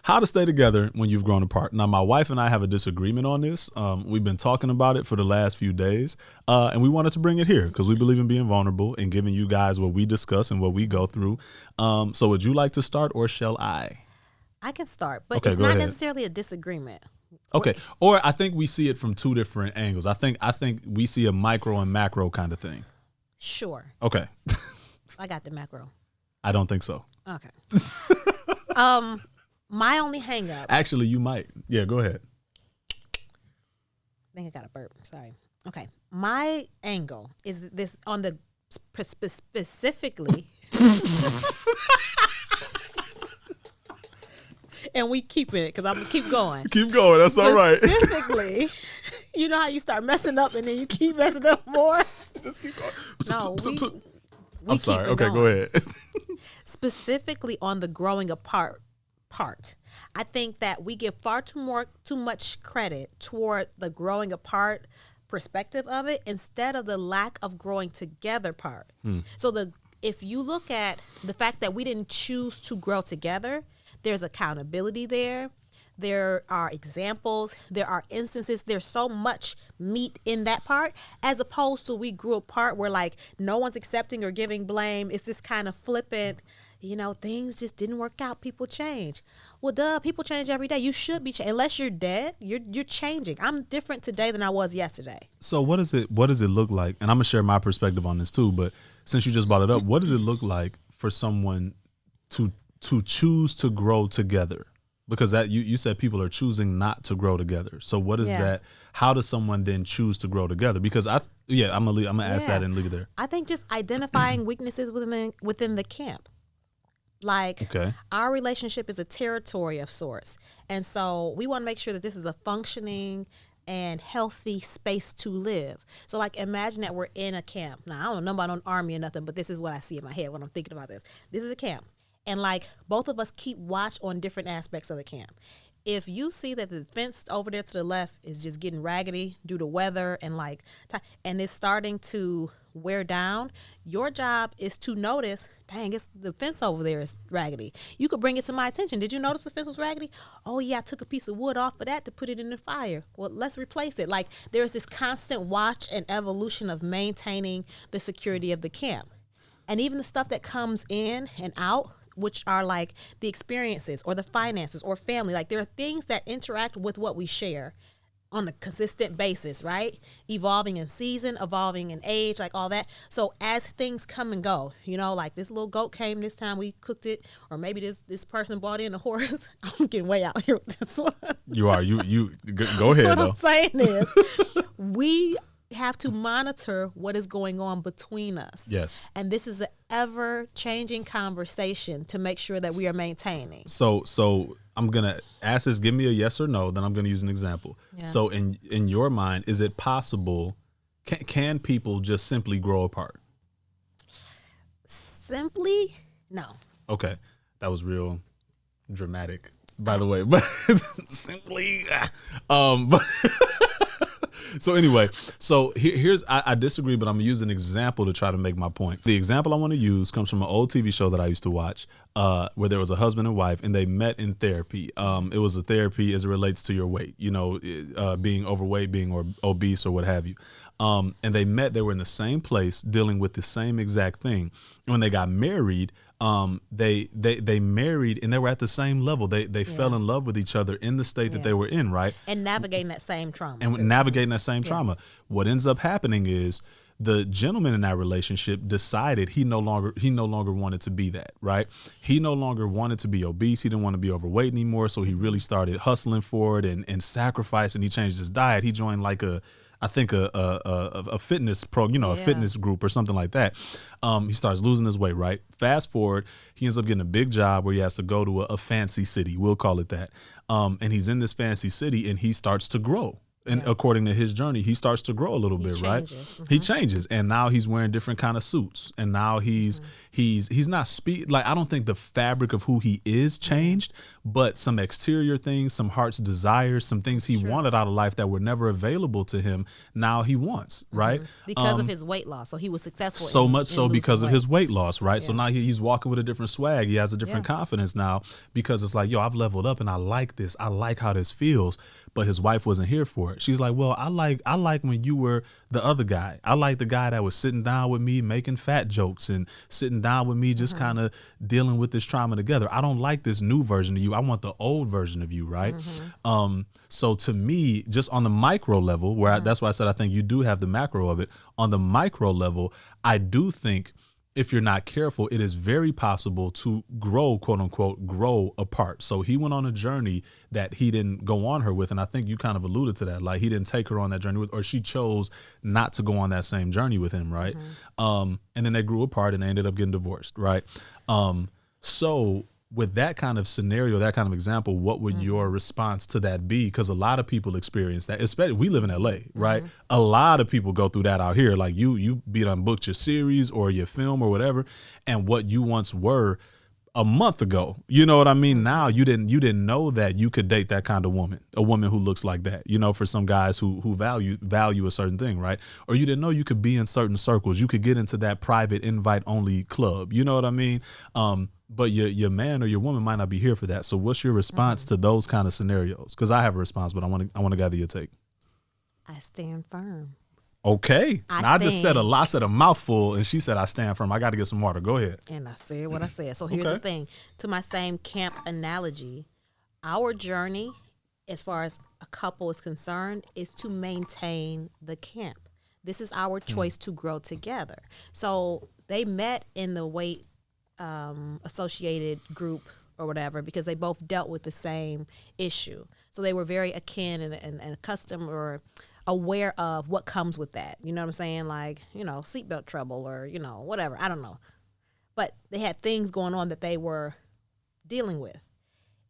How to stay together when you've grown apart. Now, my wife and I have a disagreement on this. We've been talking about it for the last few days, and we wanted to bring it here because we believe in being vulnerable and giving you guys what we discuss and what we go through. So would you like to start or shall I? I can start, but Okay, it's go not ahead. necessarily a disagreement. Okay. Or I think we see it from two different angles. I think we see a micro and macro kind of thing. Sure. Okay. I got the macro. I don't think so. Okay. My only hang up. Actually, you might. Yeah, go ahead. I think I got a burp. Sorry. Okay. My angle is this on the specifically. And we keeping it because I'm going to keep going. Keep going. That's all right. Specifically, you know how you start messing up and then you keep messing up more? Just keep going. No, I'm sorry. Okay, going. go ahead. Specifically on the growing apart part. I think that we give far too much credit toward the growing apart perspective of it instead of the lack of growing together part. So if you look at the fact that we didn't choose to grow together, there's accountability there. There are examples. There are instances. There's so much meat in that part as opposed to we grew apart where like no one's accepting or giving blame. It's this kind of flippant, things just didn't work out. People change. Well, duh, people change every day. You should be unless you're dead. You're changing. I'm different today than I was yesterday. So what does it look like? And I'm gonna share my perspective on this too. But since you just brought it up, what does it look like for someone to choose to grow together? Because that you said people are choosing not to grow together. So what is that? How does someone then choose to grow together? Because I'm gonna ask that and leave it there. I think just identifying weaknesses within the camp. Like our relationship is a territory of sorts. And so we want to make sure that this is a functioning and healthy space to live. So like imagine that we're in a camp. Now I don't know about an army or nothing, but this is what I see in my head when I'm thinking about this. This is a camp. And like both of us keep watch on different aspects of the camp. If you see that the fence over there to the left is just getting raggedy due to weather and and it's starting to wear down, your job is to notice, dang, it's the fence over there is raggedy. You could bring it to my attention. Did you notice the fence was raggedy? Oh yeah, I took a piece of wood off of that to put it in the fire. Well, let's replace it. Like there's this constant watch and evolution of maintaining the security of the camp. And even the stuff that comes in and out, which are like the experiences or the finances or family. Like there are things that interact with what we share on a consistent basis, right? Evolving in season, evolving in age, like all that. So as things come and go, like this little goat came this time, we cooked it, or maybe this person brought in a horse. I'm getting way out here with this one. You are. You go ahead, what though. I'm saying is we have to monitor what is going on between us. Yes. And this is an ever-changing conversation to make sure that we are maintaining. So I'm going to ask this, give me a yes or no, then I'm going to use an example. Yeah. So in your mind, is it possible, can people just simply grow apart? Simply? No. Okay. That was real dramatic, by the way. But simply, but so anyway, here's I disagree, but I'm gonna use an example to try to make my point. The example I want to use comes from an old TV show that I used to watch, where there was a husband and wife, and they met in therapy. It was a therapy as it relates to your weight, being overweight, being obese, or what have you. And they met. They were in the same place, dealing with the same exact thing. When they got married, they married and they were at the same level. They fell in love with each other in the state that they were in, right? And navigating that same trauma. What ends up happening is the gentleman in that relationship decided he no longer wanted to be that, right? He no longer wanted to be obese. He didn't want to be overweight anymore. So he really started hustling for it and sacrificing. He changed his diet. He joined like a fitness a fitness group or something like that. He starts losing his weight, right? Fast forward, he ends up getting a big job where he has to go to a fancy city. We'll call it that. And he's in this fancy city and he starts to grow. And according to his journey, he starts to grow a little bit, right? He changes, and now he's wearing different kind of suits, and now he's not like, I don't think the fabric of who he is changed, but some exterior things, some heart's desires, some things he wanted out of life that were never available to him, now he wants, right? Because of his weight loss, so he was successful. So much so because of his weight loss, right? So now he's walking with a different swag. He has a different confidence now because it's like, yo, I've leveled up and I like this. I like how this feels. But his wife wasn't here for it. She's like, well, I like when you were the other guy. I like the guy that was sitting down with me, making fat jokes and sitting down with me, just kind of dealing with this trauma together. I don't like this new version of you. I want the old version of you, right? So to me, just on the micro level, where that's why I said I think you do have the macro of it. On the micro level, I do think if you're not careful, it is very possible to grow, quote unquote, grow apart. So he went on a journey that he didn't go on her with. And I think you kind of alluded to that. Like, he didn't take her on that journey with, or she chose not to go on that same journey with him. Right. And then they grew apart and they ended up getting divorced. Right. So with that kind of scenario, that kind of example, what would your response to that be? Because a lot of people experience that, especially we live in LA, right? A lot of people go through that out here. Like you be done booked your series or your film or whatever, and what you once were a month ago, you know what I mean? Now you didn't know that you could date that kind of woman, a woman who looks like that, you know, for some guys who value a certain thing, right? Or you didn't know you could be in certain circles. You could get into that private invite only club. You know what I mean? But your man or your woman might not be here for that. So what's your response to those kind of scenarios? Because I have a response, but I want to gather your take. I stand firm. Okay. I just said a mouthful, and she said I stand firm. I got to get some water. Go ahead. And I said what I said. So here's the thing. To my same camp analogy, our journey, as far as a couple is concerned, is to maintain the camp. This is our choice to grow together. So they met in the weight associated group or whatever because they both dealt with the same issue. So they were very akin and accustomed or aware of what comes with that. You know what I'm saying? Like, you know, seatbelt trouble or, you know, whatever. I don't know. But they had things going on that they were dealing with.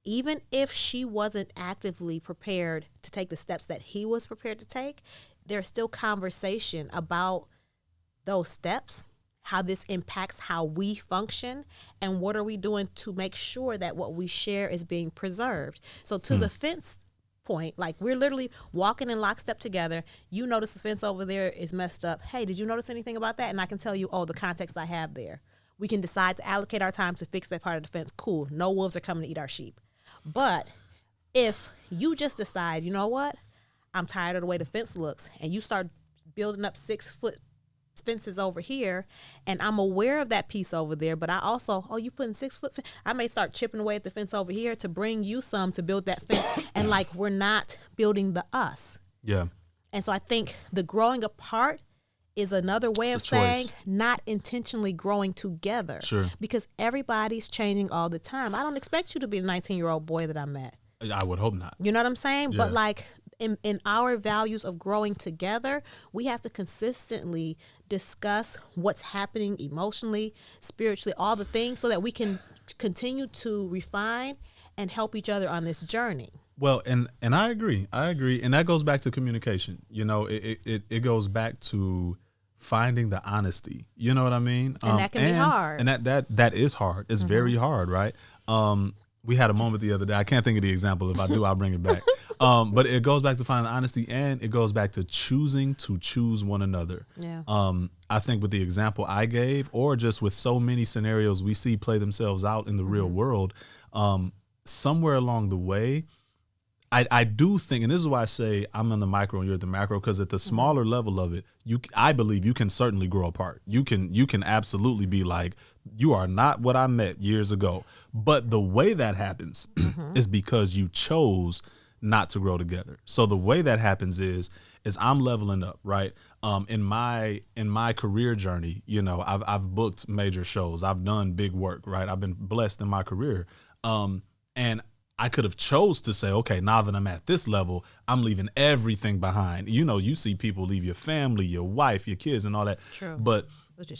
Even if she wasn't actively prepared to take the steps that he was prepared to take, there's still conversation about those steps, how this impacts how we function, and what are we doing to make sure that what we share is being preserved. So to the fence point, like we're literally walking in lockstep together. You notice the fence over there is messed up. Hey, did you notice anything about that? And I can tell you, the context I have there. We can decide to allocate our time to fix that part of the fence. Cool. No wolves are coming to eat our sheep. But if you just decide, you know what? I'm tired of the way the fence looks, and you start building up 6-foot fences over here, and I'm aware of that piece over there, but I also, you putting 6-foot I may start chipping away at the fence over here to bring you some to build that fence, and like we're not building the us. Yeah. And so I think the growing apart is another way of saying not intentionally growing together. Sure. Because everybody's changing all the time. I don't expect you to be the 19-year-old boy that I met. I would hope not. You know what I'm saying? Yeah. But like in our values of growing together, we have to consistently discuss what's happening emotionally, spiritually, all the things, so that we can continue to refine and help each other on this journey. Well, and I agree. And that goes back to communication. You know, it goes back to finding the honesty. You know what I mean? And that can be hard. And that is hard. It's very hard, right? We had a moment the other day. I can't think of the example. If I do, I'll bring it back. But it goes back to finding the honesty, and it goes back to choosing to choose one another. Yeah. I think with the example I gave, or just with so many scenarios we see play themselves out in the real world, somewhere along the way, I do think, and this is why I say I'm on the micro and you're at the macro, because at the smaller level of it, I believe you can certainly grow apart. You can absolutely be like, you are not what I met years ago. But the way that happens is because you chose not to grow together. So the way that happens is I'm leveling up, right? In my career journey, you know, I've booked major shows. I've done big work, right? I've been blessed in my career. And I could have chose to say, okay, now that I'm at this level, I'm leaving everything behind. You know, you see people leave your family, your wife, your kids, and all that. True. But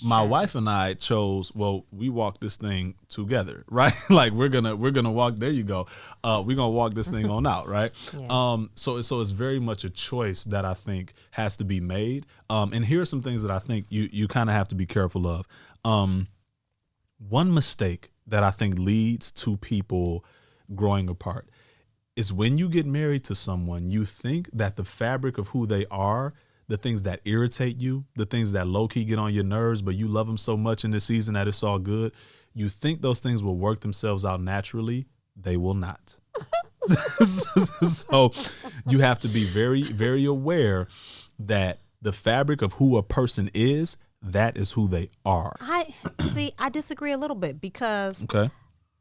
my wife and I chose, well, we walk this thing together, right? Like we're gonna walk. There you go. We're gonna walk this thing on out, right? Yeah. So it's very much a choice that I think has to be made. And here are some things that I think you kind of have to be careful of. One mistake that I think leads to people growing apart is when you get married to someone, you think that the fabric of who they are, the things that irritate you, the things that low-key get on your nerves, but you love them so much in this season that it's all good, you think those things will work themselves out naturally. They will not. So you have to be very, very aware that the fabric of who a person is, that is who they are. I disagree a little bit because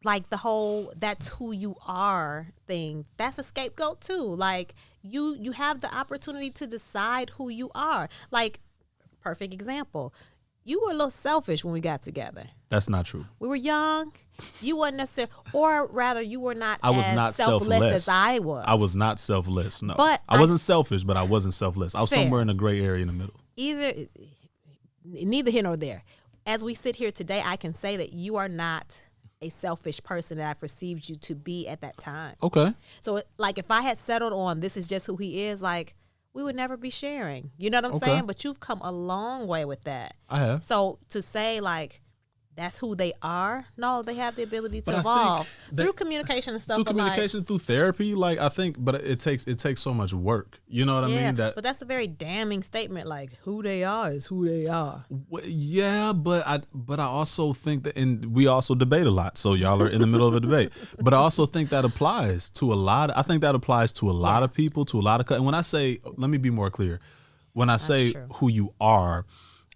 like the whole "that's who you are" thing, that's a scapegoat too. Like you have the opportunity to decide who you are. Like, perfect example, you were a little selfish when we got together. That's not true. We were young. You weren't necessarily, or rather, you were not not selfless as I was. I was not selfless. No, but I wasn't selfish, but I wasn't selfless. I was somewhere in a gray area in the middle. Neither here nor there. As we sit here today, I can say that you are not a selfish person that I perceived you to be at that time. Okay. So, like, if I had settled on this is just who he is, like, we would never be sharing. You know what I'm saying? But you've come a long way with that. I have. So to say, like, that's who they are. No, they have the ability to evolve through communication and stuff. Through communication, through therapy, like I think, but it takes so much work. You know what I mean? But that's a very damning statement. Like, who they are is who they are. Yeah, but I also think that, and we also debate a lot. So y'all are in the middle of a debate. But I also think that applies to a lot. I think that applies to a lot of people, to a lot of. And when I say, let me be more clear. When I say who you are,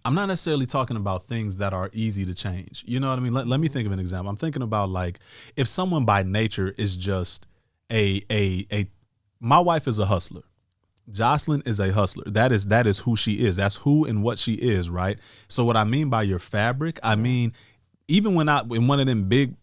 I'm not necessarily talking about things that are easy to change. You know what I mean? Let me think of an example. I'm thinking about, like, if someone by nature is just my wife is a hustler. Jocelyn is a hustler. That is who she is. That's who and what she is, right? So what I mean by your fabric, I mean, even when in one of them big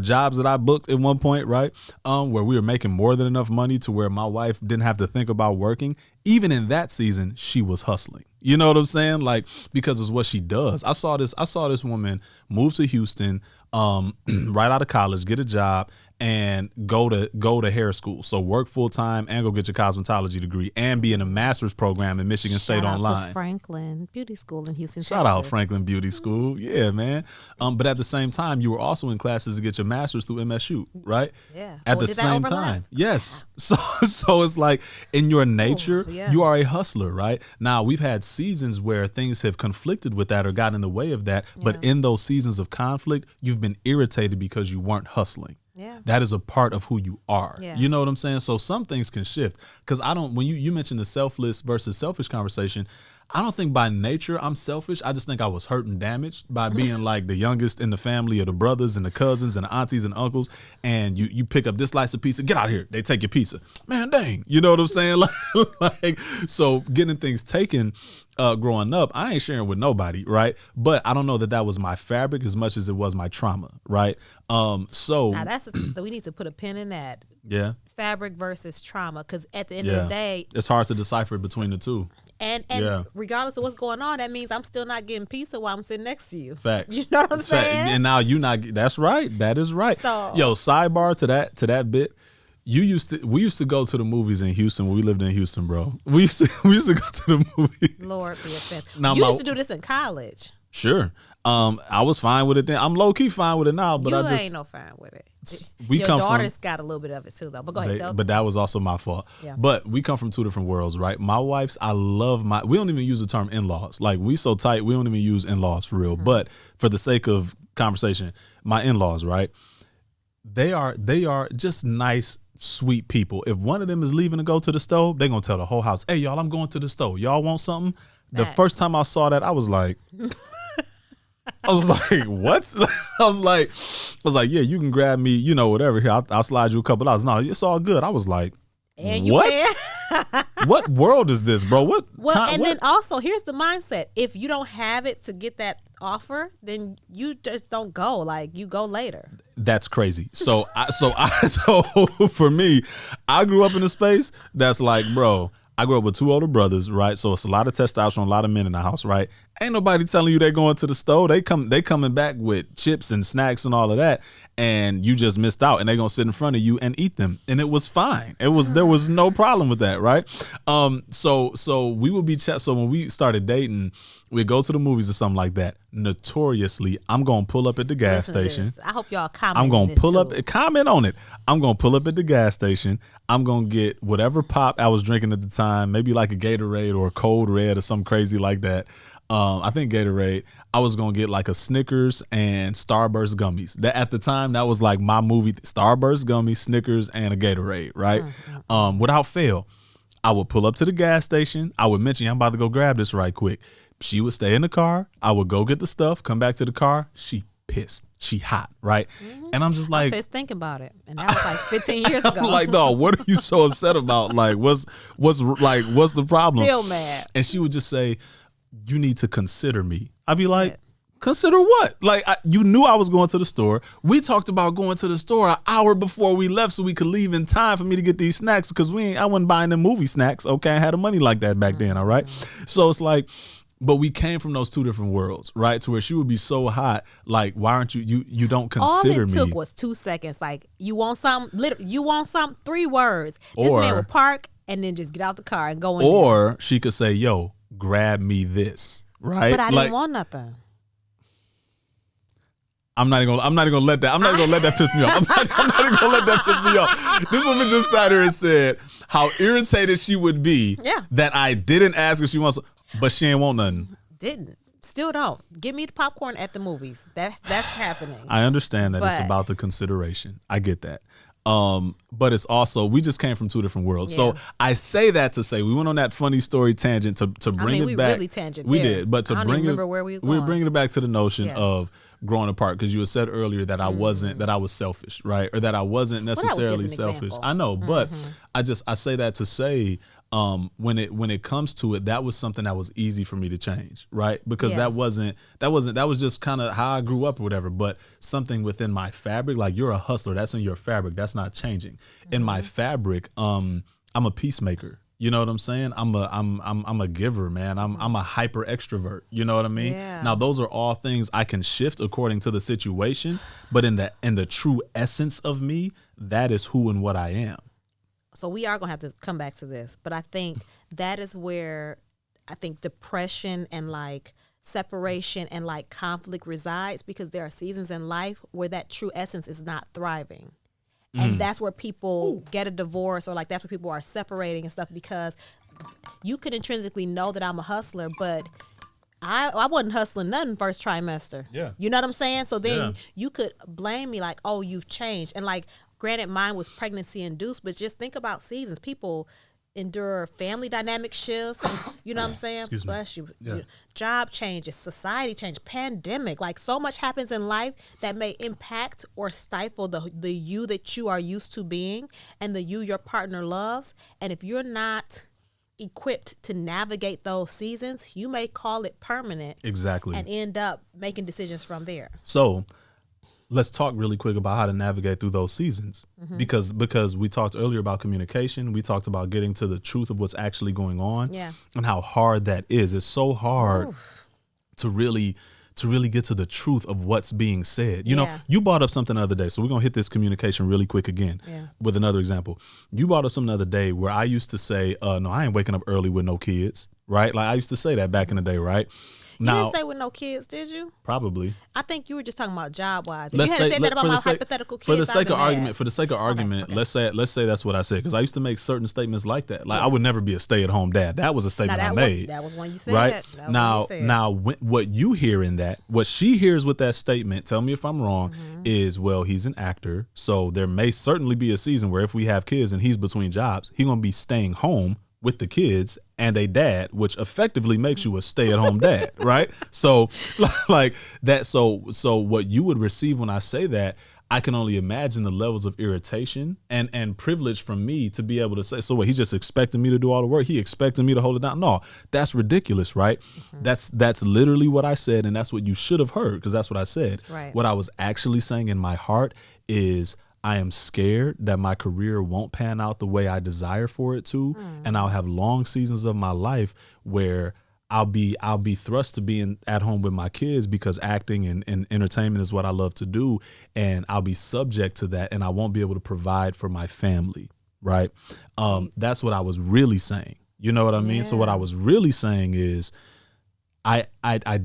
jobs that I booked at one point, right, where we were making more than enough money to where my wife didn't have to think about working, even in that season, she was hustling. You know what I'm saying? Like, because it's what she does. I saw this woman move to Houston right out of college, get a job, and go to hair school. So work full time and go get your cosmetology degree and be in a master's program in Michigan State online. Shout out to Franklin Beauty School in Houston, Shout out Franklin Beauty School. Yeah, man. But at the same time, you were also in classes to get your master's through MSU, right? Yeah. At the same time. Yes. So it's like, in your nature, you are a hustler, right? Now, we've had seasons where things have conflicted with that or gotten in the way of that. But in those seasons of conflict, you've been irritated because you weren't hustling. Yeah. That is a part of who you are. Yeah. You know what I'm saying? So some things can shift. Because when you mentioned the selfless versus selfish conversation, I don't think by nature I'm selfish. I just think I was hurt and damaged by being like the youngest in the family of the brothers and the cousins and the aunties and uncles. And you pick up this slice of pizza, get out of here. They take your pizza. Man, dang. You know what I'm saying? Like, so getting things taken growing up, I ain't sharing with nobody, right? But I don't know that was my fabric as much as it was my trauma, right? So now we need to put a pin in that. Yeah. Fabric versus trauma, because at the end of the day, it's hard to decipher between the two. And regardless of what's going on, that means I'm still not getting pizza while I'm sitting next to you. Facts. You know what I'm saying? And now that's right. That is right. So, sidebar to that bit. We used to go to the movies in Houston when we lived in Houston, bro. We used to go to the movies. Lord be offended. You used to do this in college. Sure. I was fine with it then. I'm low key fine with it now, but you ain't no fine with it. Your daughter's got a little bit of it too, though. But go ahead, but that was also my fault. Yeah. But we come from two different worlds, right? My wife's, we don't even use the term in-laws. Like, we so tight, we don't even use in-laws for real. Mm-hmm. But for the sake of conversation, my in-laws, right? They are just nice, sweet people. If one of them is leaving to go to the store, they're gonna tell the whole house, "Hey, y'all, I'm going to the store. Y'all want something?" The first time I saw that, I was like, what? I was like, yeah, you can grab me, whatever. Here, I'll slide you a couple dollars. No, it's all good. I was like, what? What world is this, bro? Then also, here's the mindset. If you don't have it to get that offer, then you just don't go. Like, you go later. That's crazy. So for me, I grew up in a space that's like, bro, I grew up with 2 older brothers, right? So it's a lot of testosterone, a lot of men in the house, right? Ain't nobody telling you they're going to the store. They coming back with chips and snacks and all of that, and you just missed out. And they gonna sit in front of you and eat them, and it was fine. There was no problem with that, right? So we would be so when we started dating, we'd go to the movies or something like that. Notoriously, I'm gonna pull up at the gas station. I hope y'all comment. I'm gonna pull up, comment on it. I'm gonna pull up at the gas station. I'm gonna get whatever pop I was drinking at the time, maybe like a Gatorade or a Cold Red or something crazy like that. I think Gatorade. I was gonna get like a Snickers and Starburst gummies. That at the time, that was like my movie: Starburst gummies, Snickers, and a Gatorade. Right, without fail, I would pull up to the gas station. I would mention, I'm about to go grab this right quick. She would stay in the car. I would go get the stuff, come back to the car. She pissed. She hot, right? And I'm just like, I'm pissed thinking about it. And that was like 15 years ago. I'm like, no, what are you so upset about? Like, what's the problem? Still mad. And she would just say, you need to consider me. I'd be like, consider what? Like, you knew I was going to the store. We talked about going to the store an hour before we left so we could leave in time for me to get these snacks, because I wasn't buying them movie snacks. Okay, I had the money like that back then, all right? So it's like, but we came from those 2 different worlds, right? To where she would be so hot, like, why aren't you don't consider me? All it took was 2 seconds. Like, you want something, 3 words. This man would park and then just get out the car and go in. Or she could say, yo, grab me this, right? But I didn't want nothing. I'm not even gonna let that piss me off. I'm not even gonna let that piss me off. This woman just sat here and said how irritated she would be that I didn't ask if she wants, but she ain't want nothing. Didn't. Still don't. Give me the popcorn at the movies. That's happening. I understand that it's about the consideration. I get that. But it's also, we just came from 2 different worlds. So I say that to say we went on that funny story tangent to bring it back. Really tangent. We did, but to I don't bring even remember where we were going. We're bringing it back to the notion of growing apart, because you had said earlier that I was selfish, right? Or that I wasn't necessarily selfish. Example. I know, but I say that to say, when it comes to it, that was something that was easy for me to change, right? Because that was just kind of how I grew up or whatever. But something within my fabric, like, you're a hustler, that's in your fabric, that's not changing. In my fabric, I'm a peacemaker. You know what I'm saying? I'm a giver, man. I'm a hyper extrovert. You know what I mean? Yeah. Now, those are all things I can shift according to the situation, but in the true essence of me, that is who and what I am. So we are going to have to come back to this, but I think that is where I think depression and like separation and like conflict resides, because there are seasons in life where that true essence is not thriving. And that's where people get a divorce, or like that's where people are separating and stuff, because you could intrinsically know that I'm a hustler, but I wasn't hustling nothing first trimester. Yeah. You know what I'm saying? So then you could blame me like, oh, you've changed. And like, granted, mine was pregnancy induced, but just think about seasons. People endure family dynamic shifts. You know what I'm saying? Excuse me. Bless you. Yeah. Job changes, society change, pandemic. Like, so much happens in life that may impact or stifle the you that you are used to being and the you your partner loves. And if you're not equipped to navigate those seasons, you may call it permanent. Exactly. And end up making decisions from there. So let's talk really quick about how to navigate through those seasons, because we talked earlier about communication. We talked about getting to the truth of what's actually going on, and how hard that is. It's so hard to really get to the truth of what's being said. You know, you brought up something the other day, so we're gonna hit this communication really quick again with another example. You brought up something the other day where I used to say, no, I ain't waking up early with no kids, right? Like, I used to say that back in the day, right? You didn't say with no kids, did you? Probably. I think you were just talking about job wise. If you had said that about my hypothetical kids, for the sake of argument, okay. let's say that's what I said, because I used to make certain statements like that. Like, I would never be a stay-at-home dad. That was a statement I made. That was when you said right that. Now, what you hear in that, what she hears with that statement, tell me if I'm wrong, is, well, he's an actor, so there may certainly be a season where if we have kids and he's between jobs, he's gonna be staying home with the kids and a dad, which effectively makes you a stay-at-home dad, right? So like that. So what you would receive when I say that, I can only imagine the levels of irritation and privilege from me to be able to say, so what, he just expecting me to do all the work? He expecting me to hold it down? No, that's ridiculous, right? That's literally what I said, and that's what you should have heard, because that's what I said. Right. What I was actually saying in my heart is, I am scared that my career won't pan out the way I desire for it to, and I'll have long seasons of my life where I'll be thrust to being at home with my kids because acting and entertainment is what I love to do, and I'll be subject to that, and I won't be able to provide for my family, right? That's what I was really saying. You know what I mean? Yeah. So what I was really saying is I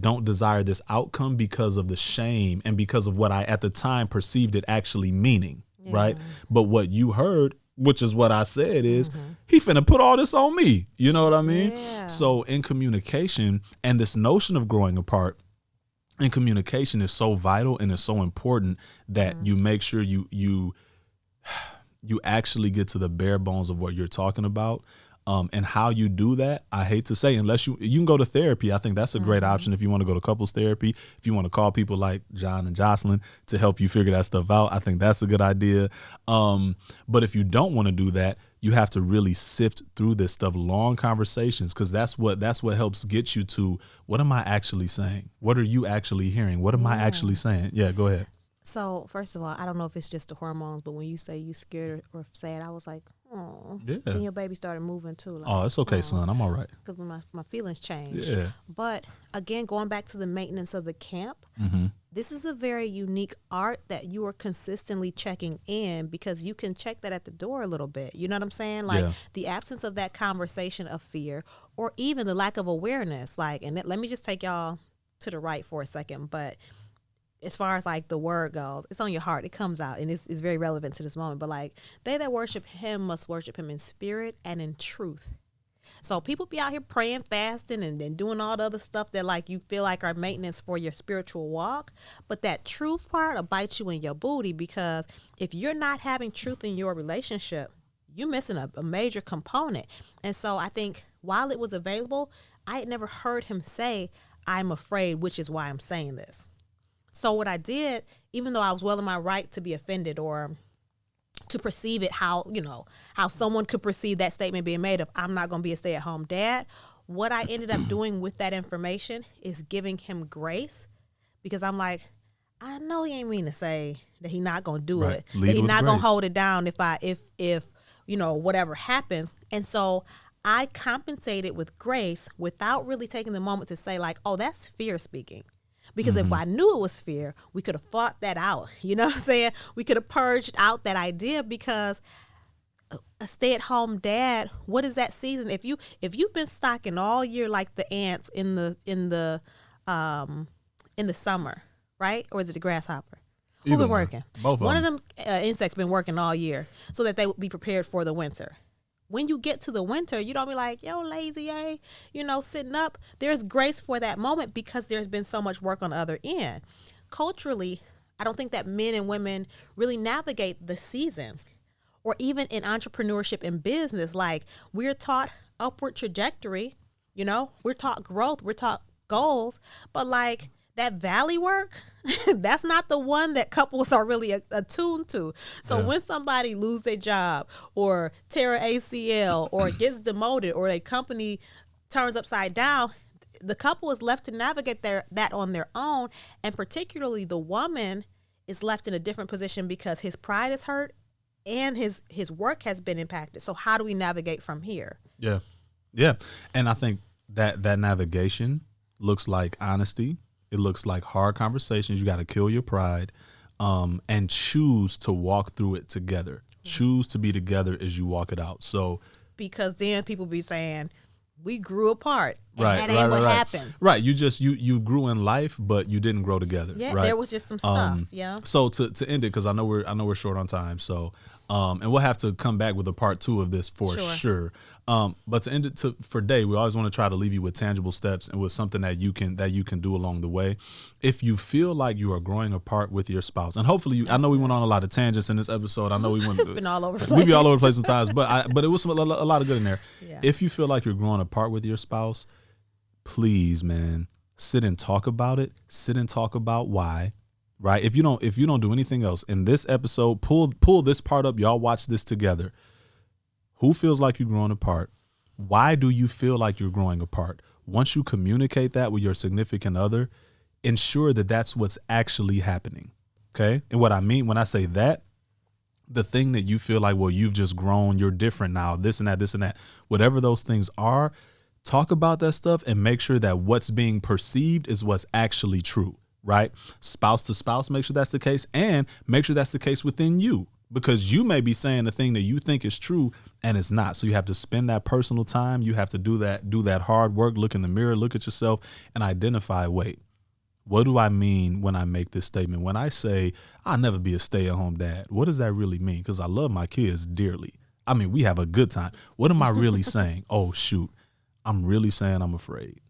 don't desire this outcome because of the shame and because of what I at the time perceived it actually meaning, right? But what you heard, which is what I said, is he finna put all this on me. You know what I mean? Yeah. So in communication, and this notion of growing apart in communication is so vital and it's so important that you make sure you actually get to the bare bones of what you're talking about. And how you do that, I hate to say, unless you can go to therapy. I think that's a great option if you want to go to couples therapy. If you want to call people like John and Jocelyn to help you figure that stuff out, I think that's a good idea. But if you don't want to do that, you have to really sift through this stuff, long conversations, because that's what helps get you to, what am I actually saying? What are you actually hearing? What am I actually saying? Yeah, go ahead. So first of all, I don't know if it's just the hormones, but when you say you scared or sad, I was like, oh. Yeah. Then your baby started moving too. Like, oh, it's okay, son. I'm all right. Because my feelings changed. Yeah. But again, going back to the maintenance of the camp, this is a very unique art that you are consistently checking in, because you can check that at the door a little bit. You know what I'm saying? Like the absence of that conversation of fear, or even the lack of awareness. Like, and let me just take y'all to the right for a second, but as far as like the word goes, it's on your heart. It comes out, and it's very relevant to this moment. But like, they that worship him must worship him in spirit and in truth. So people be out here praying, fasting, and doing all the other stuff that like you feel like are maintenance for your spiritual walk. But that truth part will bite you in your booty, because if you're not having truth in your relationship, you're missing a major component. And so I think while it was available, I had never heard him say, I'm afraid, which is why I'm saying this. So what I did, even though I was well in my right to be offended or to perceive it how someone could perceive that statement being made of, I'm not going to be a stay-at-home dad, what I ended up doing with that information is giving him grace, because I'm like, I know he ain't mean to say that he not going to do it, that he not going to hold it down if whatever happens. And so I compensated with grace without really taking the moment to say like, oh, that's fear speaking. Because if I knew it was fear, we could have fought that out. You know what I'm saying? We could have purged out that idea, because a stay-at-home dad, what is that season? If you've been stocking all year like the ants in the summer, right? Or is it the grasshopper? Who been working? Both One of them insects been working all year so that they would be prepared for the winter. When you get to the winter, you don't be like, yo, lazy, sitting up. There's grace for that moment, because there's been so much work on the other end. Culturally, I don't think that men and women really navigate the seasons, or even in entrepreneurship and business. Like, we're taught upward trajectory, we're taught growth, we're taught goals, but like that valley work, that's not the one that couples are really attuned to. So when somebody lose their job or tear an ACL or gets demoted or a company turns upside down, the couple is left to navigate that on their own. And particularly the woman is left in a different position because his pride is hurt and his work has been impacted. So how do we navigate from here? Yeah. Yeah. And I think that navigation looks like honesty. It looks like hard conversations. You got to kill your pride, and choose to walk through it together. Choose to be together as you walk it out. So, because then people be saying, we grew apart. And that ain't what happened. Right. You grew in life, but you didn't grow together. Yeah. Right? There was just some stuff. Yeah. So to end it, because I know we're short on time. So, and we'll have to come back with a part 2 of this for sure. But to end it for day, we always want to try to leave you with tangible steps and with something that you can do along the way. If you feel like you are growing apart with your spouse, and hopefully I know we went on a lot of tangents in this episode. I know we went. It's been all over the place. We be all over the place sometimes, but it was a lot of good in there. Yeah. If you feel like you're growing apart with your spouse, please, man, sit and talk about it. Sit and talk about why. Right? If you don't do anything else in this episode, pull this part up. Y'all watch this together. Who feels like you're growing apart? Why do you feel like you're growing apart? Once you communicate that with your significant other, ensure that that's what's actually happening. Okay? And what I mean when I say that, the thing that you feel like, well, you've just grown, you're different now, this and that, whatever those things are, talk about that stuff and make sure that what's being perceived is what's actually true, right? Spouse to spouse, make sure that's the case, and make sure that's the case within you, because you may be saying the thing that you think is true and it's not. So you have to spend that personal time. You have to do that hard work, look in the mirror, look at yourself and identify, wait, what do I mean when I make this statement? When I say I'll never be a stay-at-home dad, what does that really mean? Because I love my kids dearly. I mean, we have a good time. What am I really saying? Oh, shoot. I'm really saying I'm afraid.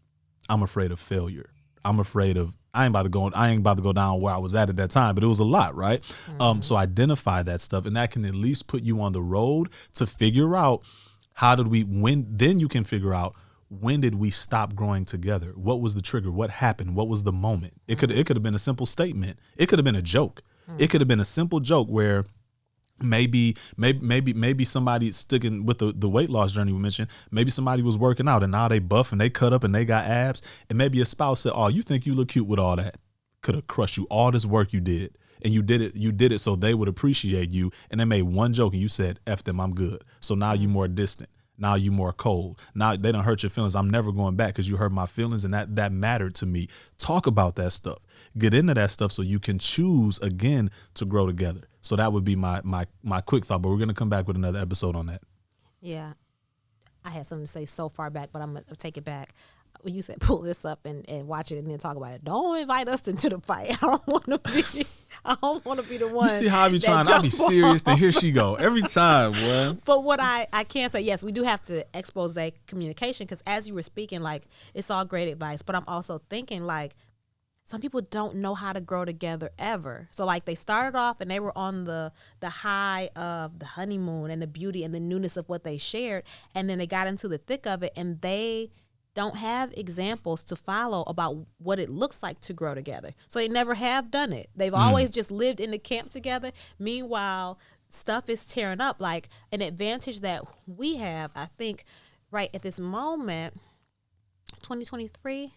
I'm afraid of failure. I'm afraid of, I ain't about to go down where I was at that time, but it was a lot, right? Mm-hmm. So identify that stuff, and that can at least put you on the road to figure out then you can figure out, when did we stop growing together? What was the trigger? What happened? What was the moment? It could have been a simple statement. It could have been a joke. It could have been a simple joke where maybe somebody sticking with the weight loss journey we mentioned, maybe somebody was working out and now they buff and they cut up and they got abs, and maybe a spouse said, oh, you think you look cute with all that? Could have crushed you, all this work you did. And you did it so they would appreciate you, and they made one joke and you said, F them, I'm good. So now you more distant. Now you more cold. Now they don't hurt your feelings. I'm never going back because you hurt my feelings, and that mattered to me. Talk about that stuff. Get into that stuff so you can choose again to grow together. So that would be my quick thought, but we're going to come back with another episode on that. Yeah. I had something to say so far back, but I'm going to take it back. When you said pull this up and watch it and then talk about it, don't invite us into the fight. I don't want to be the one. You see how I be trying? I be serious, and here she go every time, boy. But what I can say, yes, we do have to expose communication, because as you were speaking, like, it's all great advice, but I'm also thinking, like, some people don't know how to grow together ever. So, like, they started off and they were on the high of the honeymoon and the beauty and the newness of what they shared, and then they got into the thick of it, and they don't have examples to follow about what it looks like to grow together. So they never have done it. They've always just lived in the camp together. Meanwhile, stuff is tearing up. Like, an advantage that we have, I think, right at this moment, 2023,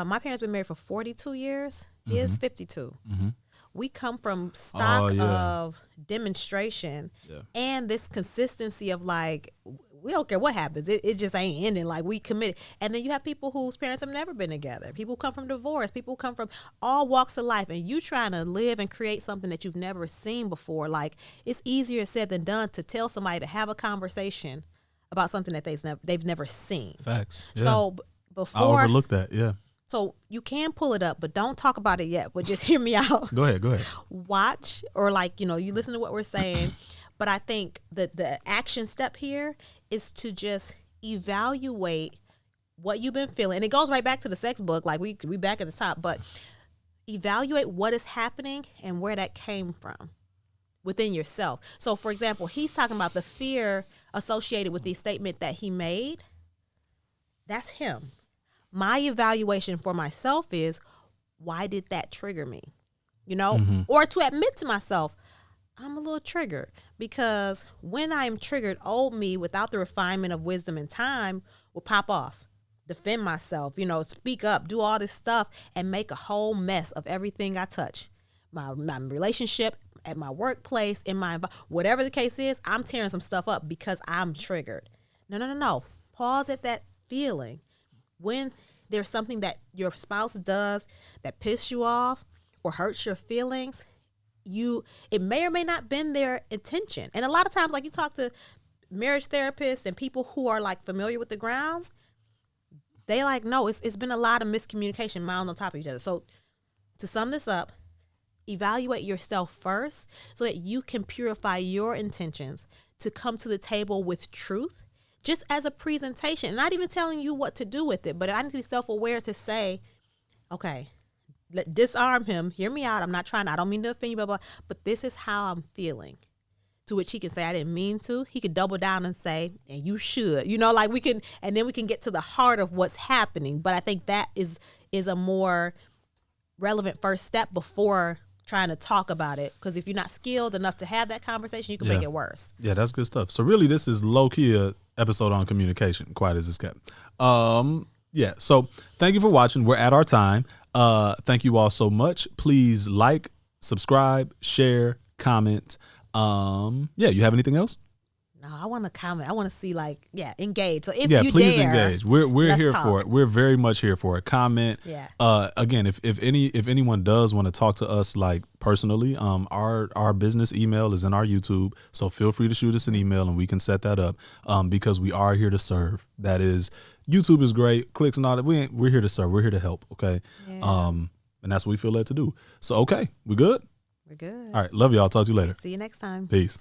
my parents been married for 42 years. He is 52. Mm-hmm. We come from stock of demonstration and this consistency of, like, we don't care what happens. It just ain't ending. Like, we committed. And then you have people whose parents have never been together. People come from divorce. People come from all walks of life. And you trying to live and create something that you've never seen before. Like, it's easier said than done to tell somebody to have a conversation about something that they've never seen. Facts. Yeah. So before, I overlooked that. Yeah. So you can pull it up, but don't talk about it yet. But just hear me out. Go ahead. Watch, or, like, you listen to what we're saying. But I think that the action step here is to just evaluate what you've been feeling. And it goes right back to the sex book. Like, we back at the top. But evaluate what is happening and where that came from within yourself. So, for example, he's talking about the fear associated with the statement that he made. That's him. My evaluation for myself is, why did that trigger me? Or to admit to myself, I'm a little triggered, because when I'm triggered, old me, without the refinement of wisdom and time, will pop off, defend myself, speak up, do all this stuff, and make a whole mess of everything I touch. My relationship, at my workplace, in my, whatever the case is, I'm tearing some stuff up because I'm triggered. No. Pause at that feeling. When there's something that your spouse does that pisses you off or hurts your feelings, it may or may not been their intention. And a lot of times, like, you talk to marriage therapists and people who are, like, familiar with the grounds, they like, no, it's been a lot of miscommunication mounted on top of each other. So to sum this up, evaluate yourself first so that you can purify your intentions to come to the table with truth, just as a presentation. Not even telling you what to do with it, but I need to be self-aware to say, okay, disarm him, hear me out. I don't mean to offend you, blah, blah, but this is how I'm feeling. To which he can say, I didn't mean to. He could double down and say, and you should, like, we can, and then we can get to the heart of what's happening. But I think that is a more relevant first step before trying to talk about it. Because if you're not skilled enough to have that conversation, you can make it worse. Yeah, that's good stuff. So really, this is low-key a episode on communication, quiet as it's kept. So thank you for watching. We're at our time. Thank you all so much. Please like, subscribe, share, comment. Yeah, you have anything else? No, I want to comment. I want to see engage. So if yeah, you please dare, engage. We're here talk. for it. We're very much here for it. Comment. Yeah. Again, if anyone does want to talk to us like personally, our business email is in our YouTube, so feel free to shoot us an email and we can set that up. Because we are here to serve. That is, YouTube is great, clicks and all that. We're here to serve. We're here to help. Okay. Yeah. And that's what we feel led to do. So okay, we good. We're good. All right, love y'all. Talk to you later. See you next time. Peace.